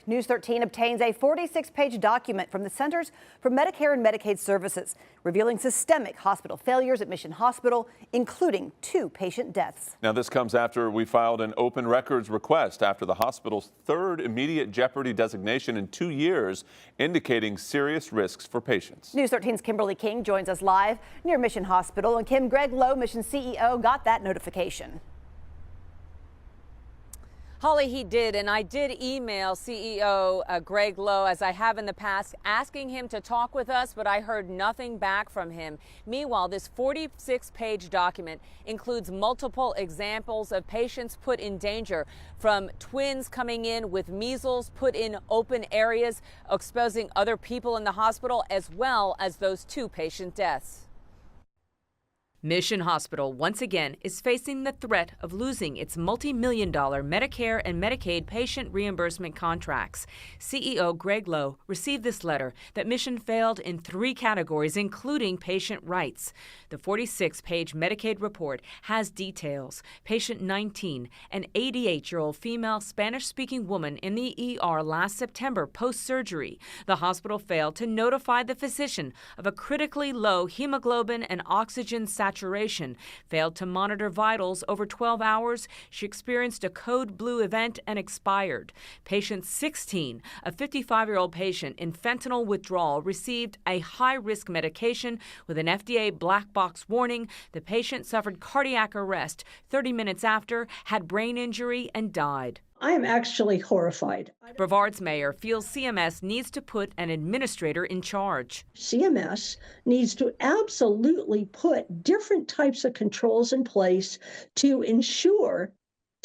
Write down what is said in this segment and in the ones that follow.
News 13 obtains a 46-page document from the Centers for Medicare and Medicaid Services, revealing systemic hospital failures at Mission Hospital, including 2 patient deaths. Now, this comes after we filed an open records request after the hospital's 3rd immediate jeopardy designation in 2 years, indicating serious risks for patients. News 13's Kimberly King joins us live near Mission Hospital. And Kim, Greg Lowe, Mission CEO, got that notification. Holly, he did, and I did email CEO Greg Lowe, as I have in the past, asking him to talk with us, but I heard nothing back from him. Meanwhile, this 46-page document includes multiple examples of patients put in danger, from twins coming in with measles, put in open areas, exposing other people in the hospital, as well as those 2 patient deaths. Mission Hospital once again is facing the threat of losing its multi-million-dollar Medicare and Medicaid patient reimbursement contracts. CEO Greg Lowe received this letter that Mission failed in 3 categories, including patient rights. The 46-page Medicaid report has details. Patient 19, an 88-year-old female Spanish-speaking woman in the ER last September post-surgery. The hospital failed to notify the physician of a critically low hemoglobin and oxygen saturation, failed to monitor vitals over 12 hours. She experienced a code blue event and expired. Patient 16, a 55-year-old patient in fentanyl withdrawal, received a high-risk medication with an FDA black box warning. The patient suffered cardiac arrest 30 minutes after, had brain injury, and died. I am actually horrified. Brevard's mayor feels CMS needs to put an administrator in charge. CMS needs to absolutely put different types of controls in place to ensure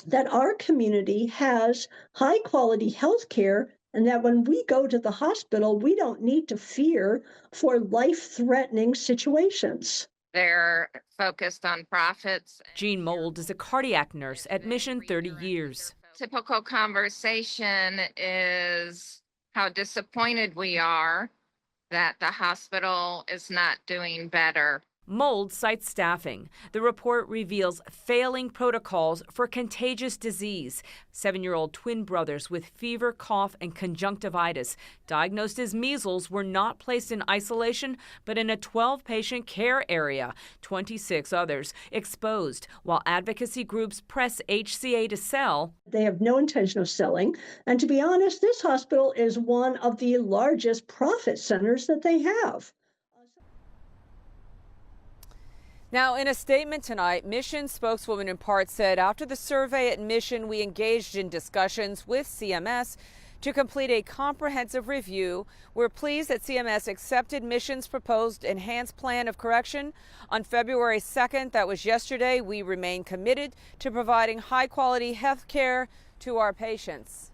that our community has high quality health care, and that when we go to the hospital, we don't need to fear for life-threatening situations. They're focused on profits. Jean Mold is a cardiac nurse at Mission 30 years. Typical conversation is how disappointed we are that the hospital is not doing better. Mold cites staffing. The report reveals failing protocols for contagious disease. 7-year-old twin brothers with fever, cough, and conjunctivitis, diagnosed as measles, were not placed in isolation, but in a 12-patient care area. 26 others exposed, while advocacy groups press HCA to sell. They have no intention of selling. And to be honest, this hospital is one of the largest profit centers that they have. Now, in a statement tonight, Mission spokeswoman in part said, after the survey at Mission, we engaged in discussions with CMS to complete a comprehensive review. We're pleased that CMS accepted Mission's proposed enhanced plan of correction on February 2nd. That was yesterday. We remain committed to providing high-quality health care to our patients.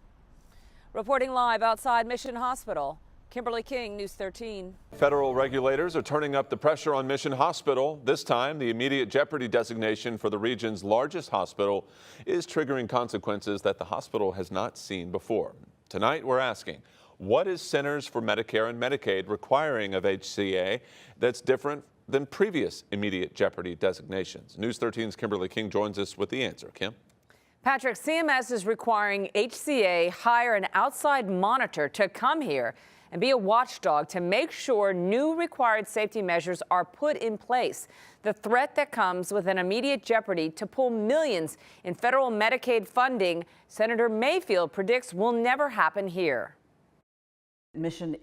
Reporting live outside Mission Hospital, Kimberly King, News 13. Federal regulators are turning up the pressure on Mission Hospital. This time, the immediate jeopardy designation for the region's largest hospital is triggering consequences that the hospital has not seen before. Tonight, we're asking, what is Centers for Medicare and Medicaid requiring of HCA that's different than previous immediate jeopardy designations? News 13's Kimberly King joins us with the answer. Kim? Patrick, CMS is requiring HCA hire an outside monitor to come here and be a watchdog to make sure new required safety measures are put in place. The threat that comes with an immediate jeopardy to pull millions in federal Medicaid funding, Senator Mayfield predicts will never happen here. Mission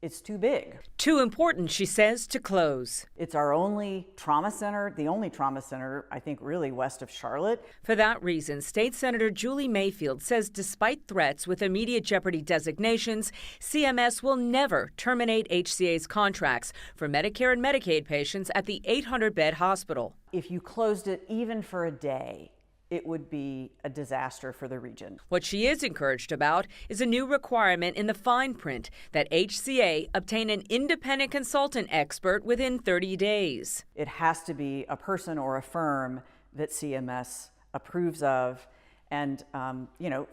it's too big. Too important, she says, to close. It's our only trauma center, the only trauma center, I think, really west of Charlotte. For that reason, State Senator Julie Mayfield says despite threats with immediate jeopardy designations, CMS will never terminate HCA's contracts for Medicare and Medicaid patients at the 800-bed hospital. If you closed it even for a day, it would be a disaster for the region. What she is encouraged about is a new requirement in the fine print that HCA obtain an independent consultant expert within 30 days. It has to be a person or a firm that CMS approves of. And,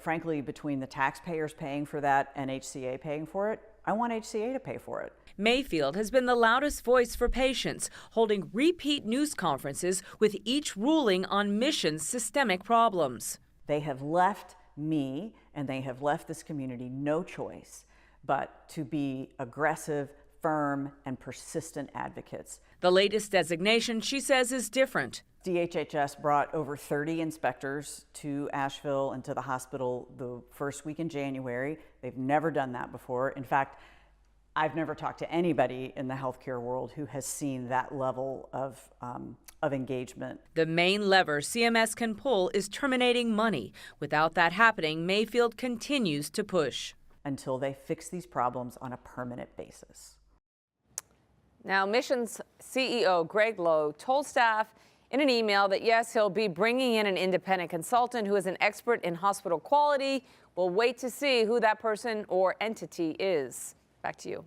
frankly, between the taxpayers paying for that and HCA paying for it, I want HCA to pay for it. Mayfield has been the loudest voice for patients, holding repeat news conferences with each ruling on Mission's systemic problems. They have left me, and they have left this community no choice but to be aggressive, firm, and persistent advocates. The latest designation, she says, is different. DHHS brought over 30 inspectors to Asheville and to the hospital the first week in January. They've never done that before. In fact, I've never talked to anybody in the healthcare world who has seen that level of engagement. The main lever CMS can pull is terminating money. Without that happening, Mayfield continues to push until they fix these problems on a permanent basis. Now, Mission's CEO Greg Lowe told staff in an email that yes, he'll be bringing in an independent consultant who is an expert in hospital quality. We'll wait to see who that person or entity is. Back to you.